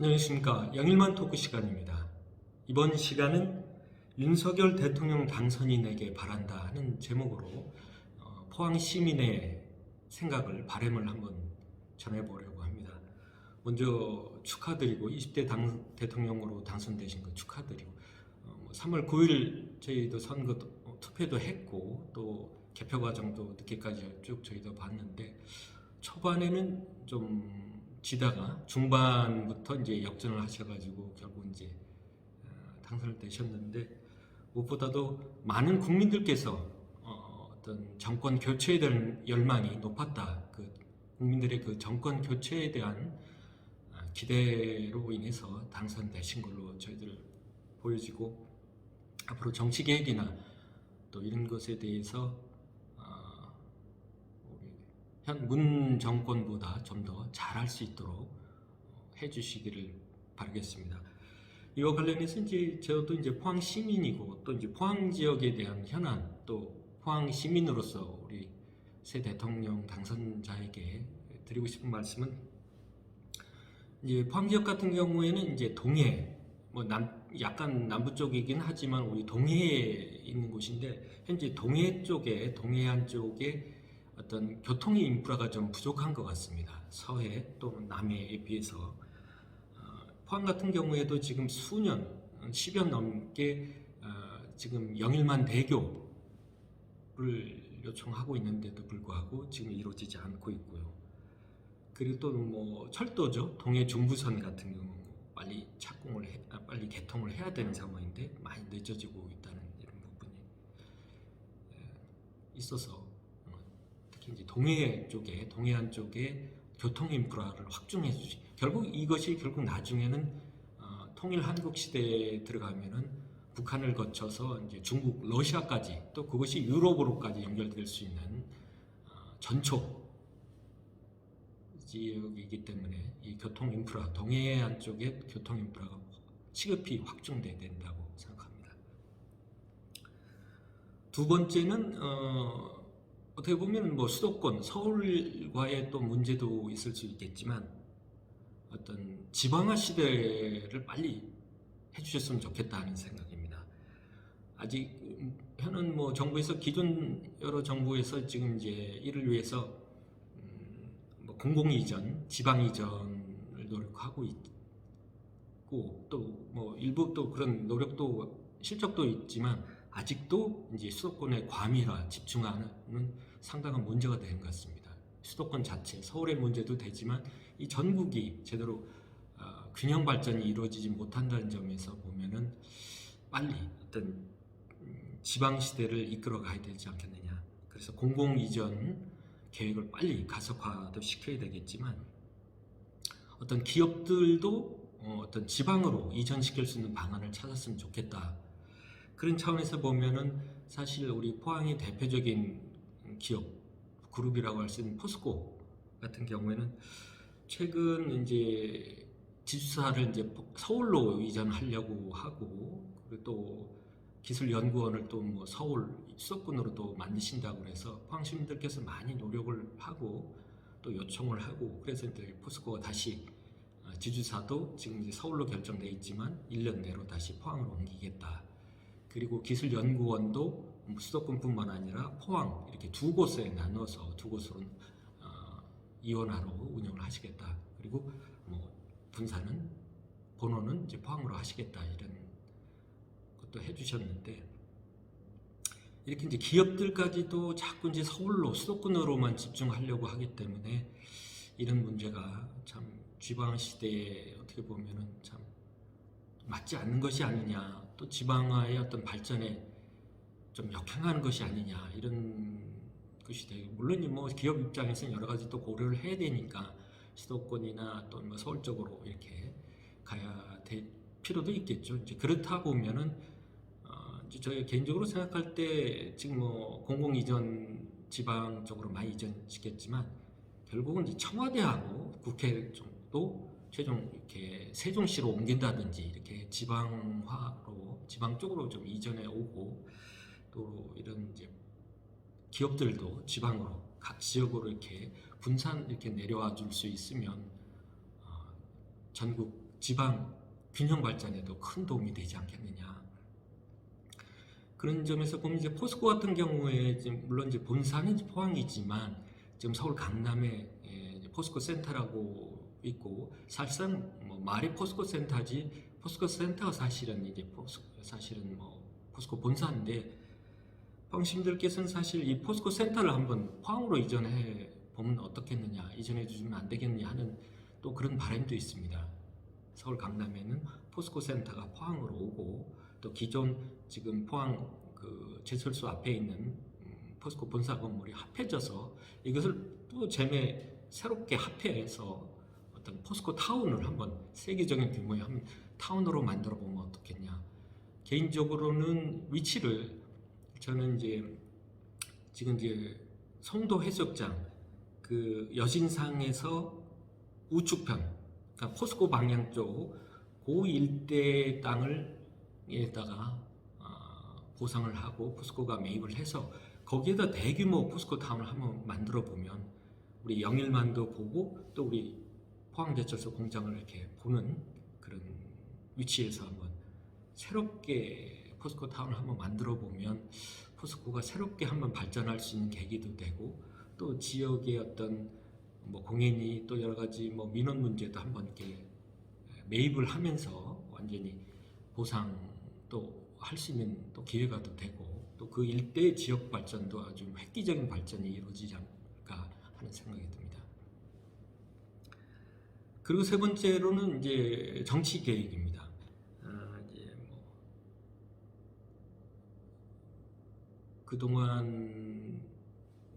안녕하십니까. 영일만 토크 시간입니다. 이번 시간은 윤석열 대통령 당선인에게 바란다 하는 제목으로 포항 시민의 생각을 바람을 한번 전해보려고 합니다. 먼저 축하드리고 20대 대통령으로 당선되신 거 축하드리고 3월 9일 저희도 선거 투표도 했고 또 개표 과정도 늦게까지 쭉 저희도 봤는데 초반에는 좀 지다가 중반부터 이제 역전을 하셔가지고 결국 이제 당선을 되셨는데 무엇보다도 많은 국민들께서 어떤 정권 교체에 대한 열망이 높았다. 그 국민들의 그 정권 교체에 대한 기대로 인해서 당선되신 걸로 저희들 보여지고 앞으로 정치 계획이나 또 이런 것에 대해서 현 문 정권보다 좀 더 잘할 수 있도록 해주시기를 바라겠습니다. 이와 관련해서 이제 저도 이제 포항 시민이고 또 이제 포항 지역에 대한 현안 또 포항 시민으로서 우리 새 대통령 당선자에게 드리고 싶은 말씀은 이제 포항 지역 같은 경우에는 이제 동해 약간 남부 쪽이긴 하지만 우리 동해에 있는 곳인데 현재 동해안 쪽에 어떤 교통의 인프라가 좀 부족한 것 같습니다. 서해 또 남해에 비해서 포항 같은 경우에도 지금 수년, 10여 넘게 지금 영일만 대교를 요청하고 있는데도 불구하고 지금 이루어지지 않고 있고요. 그리고 또 뭐 철도죠. 동해 중부선 같은 경우 빨리 빨리 개통을 해야 되는 상황인데 많이 늦어지고 있다는 이런 부분이 있어서 특히 이제 동해안 쪽에 교통 인프라를 확충해 주시. 이것이 결국 나중에는 통일 한국 시대에 들어가면은 북한을 거쳐서 이제 중국, 러시아까지 또 그것이 유럽으로까지 연결될 수 있는 전초 지역이기 때문에 이 교통 인프라, 동해안 쪽의 교통 인프라가 시급히 확충돼야 된다고 생각합니다. 두 번째는 어떻게 보면 뭐 수도권, 서울과의 또 문제도 있을 수 있겠지만 어떤 지방화 시대를 빨리 해주셨으면 좋겠다 하는 생각입니다. 아직 현은 뭐 정부에서 기존 여러 정부에서 지금 이제 이를 위해서 뭐 공공 이전, 지방 이전을 노력하고 있고 또 뭐 일부 또 그런 노력도 실적도 있지만 아직도 이제 수도권의 과밀화, 집중화는 상당한 문제가 되는 것 같습니다. 수도권 자체, 서울의 문제도 되지만 이 전국이 제대로 균형 발전이 이루어지지 못한다는 점에서 보면은 빨리 어떤 지방 시대를 이끌어 가야 되지 않겠느냐. 그래서 공공 이전 계획을 빨리 가속화도 시켜야 되겠지만 어떤 기업들도 어떤 지방으로 이전시킬 수 있는 방안을 찾았으면 좋겠다. 그런 차원에서 보면은 사실 우리 포항의 대표적인 기업 그룹이라고 할 수 있는 포스코 같은 경우에는 최근 이제 지주사를 이제 서울로 이전하려고 하고 그리고 또 기술연구원을 또 뭐 서울 수도권으로 또 만드신다고 해서 포항 시민들께서 많이 노력을 하고 또 요청을 하고 그래서 이제 포스코가 다시 지주사도 지금 이제 서울로 결정돼 있지만 1년 내로 다시 포항으로 옮기겠다. 그리고 기술연구원도 수도권뿐만 아니라 포항 이렇게 두 곳에 나눠서 두 곳으로 이원화로 운영을 하시겠다. 그리고 뭐 본원은 이제 포항으로 하시겠다 이런 것도 해주셨는데 이렇게 이제 기업들까지도 자꾸 이제 서울로 수도권으로만 집중하려고 하기 때문에 이런 문제가 참 지방 시대에 어떻게 보면은 참 맞지 않는 것이 아니냐. 또 지방화의 어떤 발전에 좀 역행하는 것이 아니냐 이런 것이 되고 물론 뭐 기업 입장에서는 여러 가지 또 고려를 해야 되니까 수도권이나 또 뭐 서울 쪽으로 이렇게 가야 될 필요도 있겠죠. 이제 그렇다 보면은 이제 저희 개인적으로 생각할 때 지금 뭐 공공 이전 지방 쪽으로 많이 이전시켰지만 결국은 이제 청와대하고 국회 정도 최종 이렇게 세종시로 옮긴다든지 이렇게 지방화로 지방 쪽으로 좀 이전해 오고 또 이런 이제 기업들도 지방으로 각 지역으로 이렇게 분산 이렇게 내려와 줄 수 있으면 전국 지방 균형 발전에도 큰 도움이 되지 않겠느냐. 그런 점에서 보면 이제 포스코 같은 경우에 지금 물론 이제 본사는 포항이지만 지금 서울 강남에 포스코 센터라고 있고, 사실상 뭐 말이 포스코 센터지 포스코 센터가 사실은 이제 사실은 뭐 포스코 본사인데, 포항 시민들께서는 사실 이 포스코 센터를 한번 포항으로 이전해 보면 어떻겠느냐, 이전해 주시면 안 되겠느냐 하는 또 그런 바람도 있습니다. 서울 강남에는 포스코 센터가 포항으로 오고, 또 기존 지금 포항 그 제철소 앞에 있는 포스코 본사 건물이 합해져서 이것을 또 새롭게 합해서 어떤 포스코 타운을 한번 세계적인 규모의 한 타운으로 만들어 보면 어떻겠냐. 개인적으로는 위치를 저는 이제 지금 이제 송도 해수욕장 그 여신상에서 우측편, 그러니까 포스코 방향 쪽 그 일대 땅을 에다가 보상을 하고 포스코가 매입을 해서 거기에다 대규모 포스코 타운을 한번 만들어 보면 우리 영일만도 보고 또 우리 포항제철소 공장을 이렇게 보는 그런 위치에서 한번 새롭게 포스코 타운을 한번 만들어 보면 포스코가 새롭게 한번 발전할 수 있는 계기도 되고, 또 지역의 어떤 뭐 공연이 또 여러 가지 뭐 민원 문제도 한번 이렇게 매입을 하면서 완전히 보상도 할 수 있는 또 기회가 또 되고, 또 그 일대의 지역 발전도 아주 획기적인 발전이 이루어지지 않을까 하는 생각이 듭니다. 그리고 세 번째로는 이제 정치 개혁입니다. 이제 뭐 그동안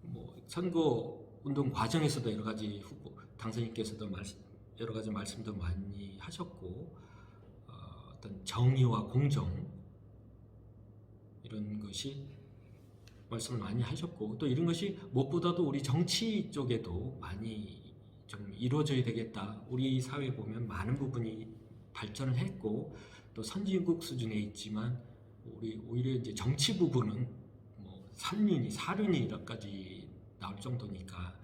뭐 선거 운동 과정에서도 여러 가지 후보 당선인께서도 여러 가지 말씀도 많이 하셨고, 어떤 정의와 공정 이런 것이 말씀을 많이 하셨고, 또 이런 것이 무엇보다도 우리 정치 쪽에도 많이 좀 이루어져야 되겠다. 우리 사회에 보면 많은 부분이 발전을 했고 또 선진국 수준에 있지만 우리 오히려 이제 정치 부분은 뭐 3륜이 4륜이까지 나올 정도니까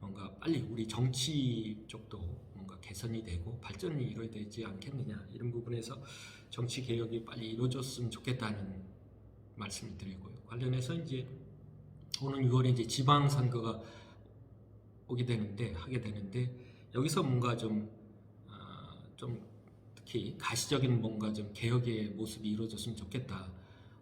뭔가 빨리 우리 정치 쪽도 뭔가 개선이 되고 발전이 이루어야 되지 않겠느냐, 이런 부분에서 정치 개혁이 빨리 이루어졌으면 좋겠다는 말씀을 드리고요. 관련해서 이제 오는 6월에 이제 지방선거가 하게 되는데 여기서 뭔가 좀 특히 가시적인 뭔가 좀 개혁의 모습이 이루어졌으면 좋겠다.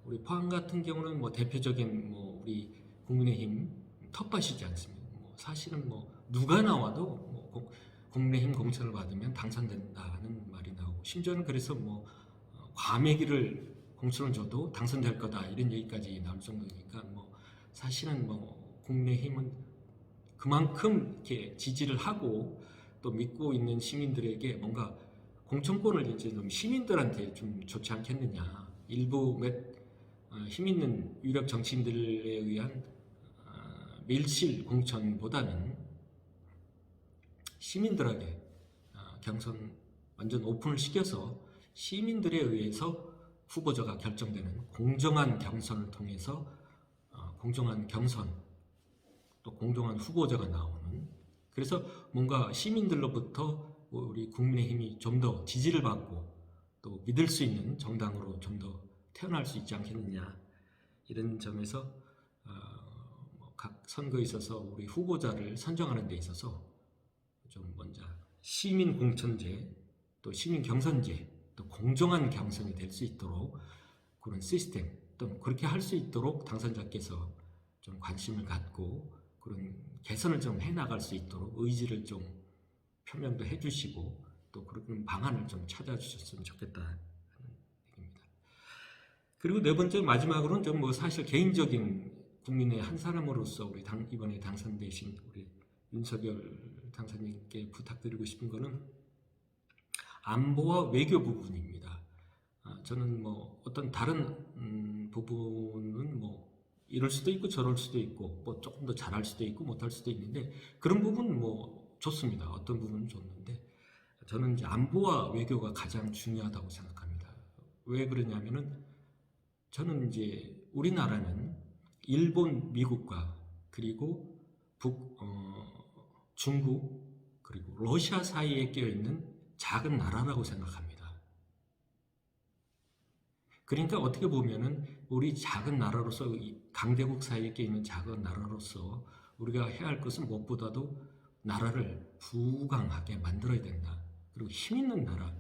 우리 포항 같은 경우는 뭐 대표적인 뭐 우리 국민의힘 텃밭이지 않습니까? 뭐 사실은 뭐 누가 나와도 뭐 국민의힘 공천을 받으면 당선된다는 말이 나오고, 심지어는 그래서 뭐 과메기를 공천을 줘도 당선될 거다 이런 얘기까지 나올 정도니까, 뭐 사실은 뭐 국민의힘은 그만큼 이렇게 지지를 하고 또 믿고 있는 시민들에게 뭔가 공천권을 이제 좀 시민들한테 좀 좋지 않겠느냐. 일부 힘 있는 유력 정치인들에 의한 밀실 공천보다는 시민들에게 경선 완전 오픈을 시켜서 시민들에 의해서 후보자가 결정되는 공정한 경선을 통해서 공정한 경선 또 공정한 후보자가 나오는, 그래서 뭔가 시민들로부터 우리 국민의힘이 좀 더 지지를 받고 또 믿을 수 있는 정당으로 좀 더 태어날 수 있지 않겠느냐, 이런 점에서 각 선거에 있어서 우리 후보자를 선정하는 데 있어서 좀 먼저 시민 공천제 또 시민 경선제 또 공정한 경선이 될 수 있도록 그런 시스템 또 그렇게 할 수 있도록 당선자께서 좀 관심을 갖고 그런 개선을 좀 해나갈 수 있도록 의지를 좀 표명도 해주시고 또 그런 방안을 좀 찾아주셨으면 좋겠다 하는 얘기입니다. 그리고 네 번째 마지막으로는 좀 뭐 사실 개인적인 국민의 한 사람으로서 우리 이번에 당선되신 우리 윤석열 당선인께 부탁드리고 싶은 거는 안보와 외교 부분입니다. 저는 뭐 어떤 다른 부분은 뭐 이럴 수도 있고 저럴 수도 있고 뭐 조금 더 잘할 수도 있고 못할 수도 있는데 그런 부분은 뭐 좋습니다. 어떤 부분은 좋는데 저는 이제 안보와 외교가 가장 중요하다고 생각합니다. 왜 그러냐면은 저는 이제 우리나라는 일본, 미국과 그리고 중국 그리고 러시아 사이에 끼어 있는 작은 나라라고 생각합니다. 그러니까 어떻게 보면은 우리 작은 나라로서 강대국 사이에 있는 작은 나라로서 우리가 해야 할 것은 무엇보다도 나라를 부강하게 만들어야 된다. 그리고 힘 있는 나라,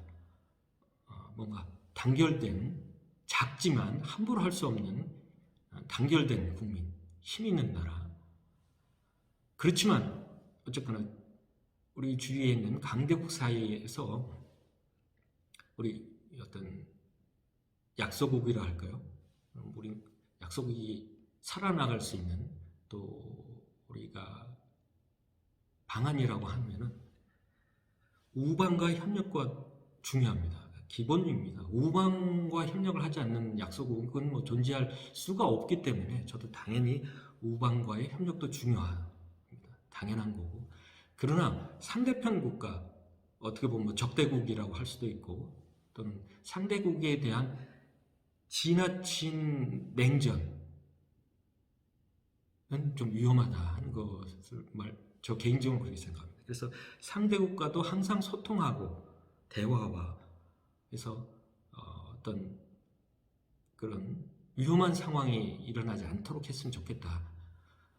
뭔가 단결된 작지만 함부로 할 수 없는 단결된 국민, 힘 있는 나라. 그렇지만 어쨌거나 우리 주위에 있는 강대국 사이에서 우리 어떤 약소국이라 할까요? 우리 약소국이 살아나갈 수 있는 또 우리가 방안이라고 하면은 우방과 협력과 중요합니다. 기본입니다. 우방과 협력을 하지 않는 약소국은 뭐 존재할 수가 없기 때문에 저도 당연히 우방과의 협력도 중요합니다. 당연한 거고. 그러나 상대편 국가, 어떻게 보면 적대국이라고 할 수도 있고 또는 상대국에 대한 지나친 냉전은 좀 위험하다 하는 것을 저 개인적으로 그렇게 생각합니다. 그래서 상대국과도 항상 소통하고 대화와 해서 어떤 그런 위험한 상황이 일어나지 않도록 했으면 좋겠다.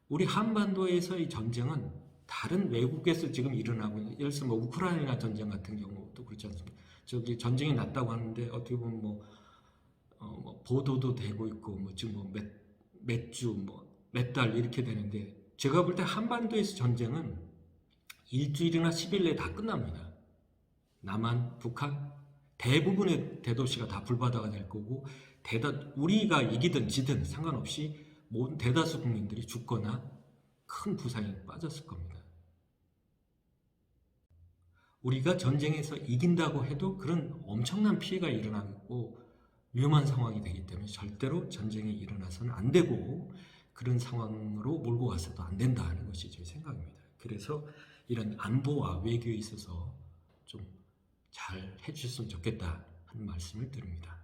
우리 한반도에서의 전쟁은 다른 외국에서 지금 일어나고 있는, 예를 들어서 뭐 우크라이나 전쟁 같은 경우도 그렇지 않습니까? 저기 전쟁이 났다고 하는데 어떻게 보면 뭐 보도도 되고 있고 뭐 지금 뭐 몇 주 뭐 몇 달 이렇게 되는데 제가 볼 때 한반도에서 전쟁은 일주일이나 10일 내에 다 끝납니다. 남한, 북한 대부분의 대도시가 다 불바다가 될 거고 우리가 이기든 지든 상관없이 모든 대다수 국민들이 죽거나 큰 부상이 빠졌을 겁니다. 우리가 전쟁에서 이긴다고 해도 그런 엄청난 피해가 일어나고 위험한 상황이 되기 때문에 절대로 전쟁이 일어나서는 안 되고 그런 상황으로 몰고 가서도 안 된다는 것이 제 생각입니다. 그래서 이런 안보와 외교에 있어서 좀 잘 해주셨으면 좋겠다 하는 말씀을 드립니다.